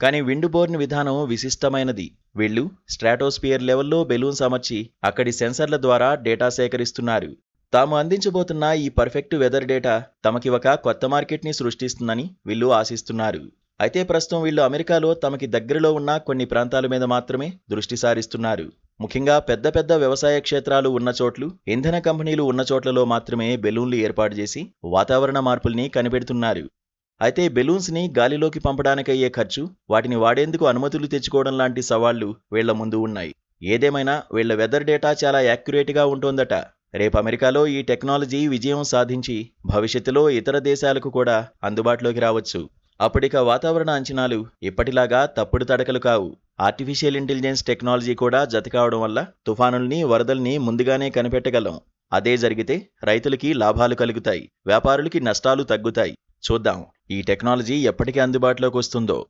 కానీ wind Born విధానం విశిష్టమైనది. వీళ్ళు స్ట్రాటోస్పియర్ లెవెల్లో బెలూన్స్ అమర్చి అక్కడి సెన్సర్ల ద్వారా డేటా సేకరిస్తున్నారు. తాము అందించబోతున్న ఈ పర్ఫెక్ట్ వెదర్ డేటా తమకి ఒక కొత్త మార్కెట్ని సృష్టిస్తుందని వీళ్ళు ఆశిస్తున్నారు. అయితే ప్రస్తుతం వీళ్ళు అమెరికాలో తమకి దగ్గరలో ఉన్న కొన్ని ప్రాంతాల మీద మాత్రమే దృష్టి సారిస్తున్నారు. ముఖ్యంగా పెద్ద పెద్ద వ్యవసాయ క్షేత్రాలు ఉన్న చోట్లు, ఇంధన కంపెనీలు ఉన్న చోట్లలో మాత్రమే బెలూన్లు ఏర్పాటు చేసి వాతావరణ మార్పుల్ని కనిపెడుతున్నారు. అయితే బెలూన్స్ని గాలిలోకి పంపడానికయ్యే ఖర్చు, వాటిని వాడేందుకు అనుమతులు తెచ్చుకోవడం లాంటి సవాళ్లు వీళ్ల ముందు ఉన్నాయి. ఏదేమైనా వీళ్ల వెదర్ డేటా చాలా యాక్యురేట్గా ఉంటోందట. రేపు అమెరికాలో ఈ టెక్నాలజీ విజయం సాధించి భవిష్యత్తులో ఇతర దేశాలకు కూడా అందుబాటులోకి రావచ్చు. అప్పటిక వాతావరణ అంచనాలు ఇప్పటిలాగా తప్పుడు తడకలు కావు. ఆర్టిఫిషియల్ ఇంటెలిజెన్స్ టెక్నాలజీ కూడా జతకావడం వల్ల తుఫానుల్ని, వరదల్ని ముందుగానే కనిపెట్టగలం. అదే జరిగితే రైతులకి లాభాలు కలుగుతాయి, వ్యాపారులకి నష్టాలు తగ్గుతాయి. చూద్దాం ఈ టెక్నాలజీ ఎప్పటికి అందుబాటులోకి వస్తుందో.